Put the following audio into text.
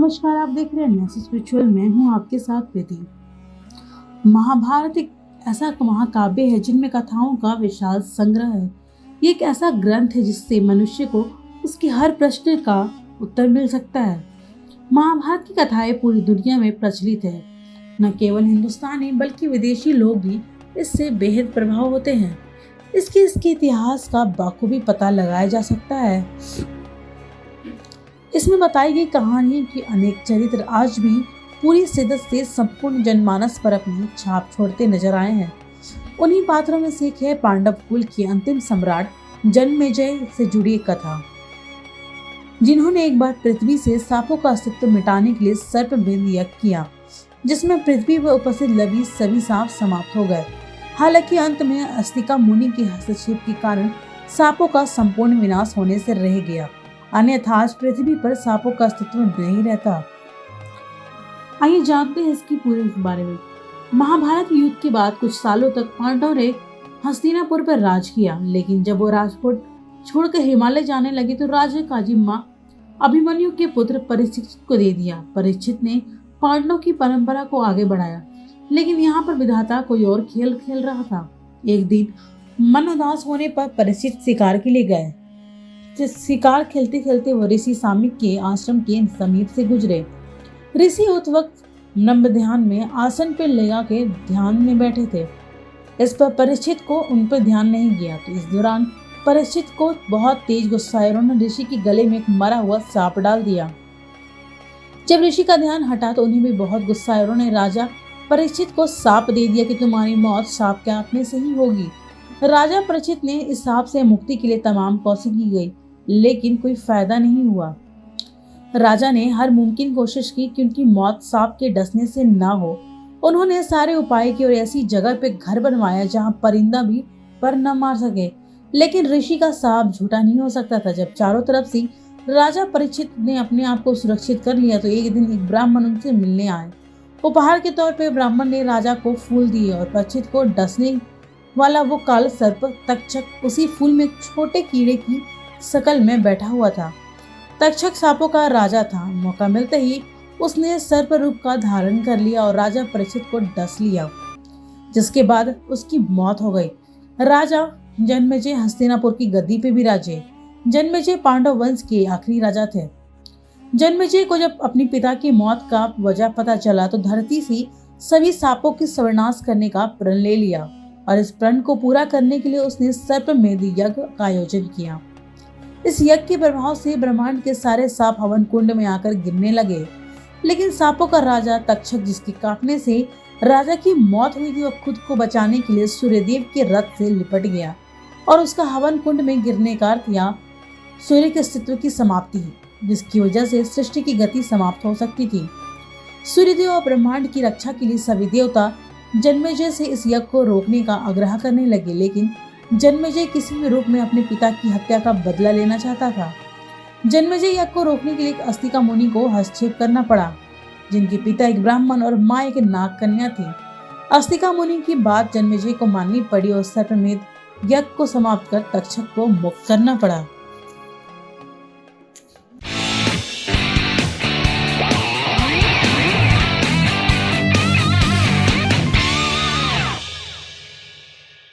नमस्कार, आप देख रहे हैं नेक्स्ट स्पिरिचुअल। मैं हूं आपके साथ प्रीति। महाभारत एक ऐसा महाकाव्य है जिनमें कथाओं का विशाल संग्रह है। ये एक ऐसा ग्रंथ है जिससे मनुष्य को उसके हर प्रश्न का उत्तर मिल सकता है। महाभारत की कथाएं पूरी दुनिया में प्रचलित है। न केवल हिंदुस्तानी बल्कि विदेशी लोग भी इससे बेहद प्रभाव होते हैं। इसके इतिहास का बखूबी पता लगाया जा सकता है। इसमें बताई गई कहानी के अनेक चरित्र आज भी पूरी शिद्दत से संपूर्ण जनमानस पर अपनी छाप छोड़ते नजर आए हैं। उन्हीं पात्रों में से एक है पांडव कुल के अंतिम सम्राट जन्मेजय से जुड़ी एक कथा, जिन्होंने एक बार पृथ्वी से सांपों का अस्तित्व मिटाने के लिए सर्पमेध यज्ञ किया, जिसमें पृथ्वी पर उपस्थित लवी सभी सांप समाप्त हो गए। हालांकि अंत में अस्तिका मुनि के हस्तक्षेप के कारण सांपों का संपूर्ण विनाश होने से रह गया, अन्यथा आज पृथ्वी पर सांपों का अस्तित्व नहीं रहता। आइए जानते हैं इसकी पूरे बारे में। महाभारत युद्ध के बाद कुछ सालों तक पांडवों ने हस्तिनापुर पर राज किया, लेकिन जब वो राजपुर छोड़कर हिमालय जाने लगे तो राज्य का जिम्मा अभिमन्यु के पुत्र परीक्षित को दे दिया। परीक्षित ने पांडवों की परंपरा को आगे बढ़ाया, लेकिन यहाँ पर विधाता कोई और खेल खेल रहा था। एक दिन मन उदास होने पर परीक्षित शिकार के लिए गए। शिकार खेलते खेलते वो ऋषि साम्यक के आश्रम के समीप से गुजरे। ऋषि उस वक्त नम्र ध्यान में आसन पर लगा के ध्यान में बैठे थे। इस पर परीक्षित को उन पर ध्यान नहीं गया, तो इस दौरान परीक्षित को बहुत तेज गुस्सा आया। उन्होंने ऋषि के गले में एक मरा हुआ सांप डाल दिया। जब ऋषि का ध्यान हटा तो उन्हें भी बहुत गुस्सा आया। उन्होंने राजा परीक्षित को सांप दे दिया कि तुम्हारी मौत सांप काटने से ही होगी। राजा परीक्षित ने इस सांप से मुक्ति के लिए तमाम कोशिश की गई, लेकिन कोई फायदा नहीं हुआ। राजा ने हर मुमकिन कोशिश की कि उनकी मौत सांप के डसने से ना हो। उन्होंने सारे उपाय किए और ऐसी जगह पे घर बनवाया जहां परिंदा भी पर न मार सके, लेकिन ऋषि का सांप झूठा नहीं हो सकता था। जब चारों तरफ से राजा परीक्षित ने अपने आप को सुरक्षित कर लिया तो एक दिन एक ब्राह्मण उनसे मिलने आए। उपहार के तौर पर ब्राह्मण ने राजा को फूल दिए और परीक्षित को डसने वाला वो काल सर्प तक्षक उसी फूल में छोटे कीड़े की शकल में बैठा हुआ था। तक्षक सांपों का राजा था। मौका मिलते ही उसने सर्प रूप का धारण कर लिया और राजा परीक्षित को डस लिया, जिसके बाद उसकी मौत हो गई। राजा जन्मेजय हस्तिनापुर की गद्दी पे विराजे। जन्मेजय पांडव वंश के आखिरी राजा थे। जन्मेजय को जब अपने पिता की मौत का वजह पता चला तो धरती से सभी सांपों की सर्वनाश करने का प्रण ले लिया और इस प्रण को पूरा करने के लिए उसने सर्पमेध यज्ञ का आयोजन किया। इस यज्ञ के प्रभाव से ब्रह्मांड के सारे सांप हवन कुंड में आकर गिरने लगे, लेकिन सांपों का राजा तक्षक, जिसके काटने से राजा की मौत हुई थी, वह खुद को बचाने के लिए सूर्यदेव के रथ से लिपट गया और उसका हवन कुंड में गिरने का अर्थ या सूर्य के अस्तित्व की समाप्ति, जिसकी वजह से सृष्टि की गति समाप्त हो सकती थी। सूर्यदेव और ब्रह्मांड की रक्षा के लिए सभी देवता जन्मेजय से इस यज्ञ को रोकने का आग्रह करने लगे, लेकिन जन्मेजय किसी भी रूप में अपने पिता की हत्या का बदला लेना चाहता था। जन्मेजय यज्ञ को रोकने के लिए अस्तिका मुनि को हस्तक्षेप करना पड़ा, जिनके पिता एक ब्राह्मण और माँ एक नाग कन्या थी। अस्तिका मुनि की बात जन्मेजय को माननी पड़ी और सर्पमेध यज्ञ को समाप्त कर तक्षक को मुक्त करना पड़ा।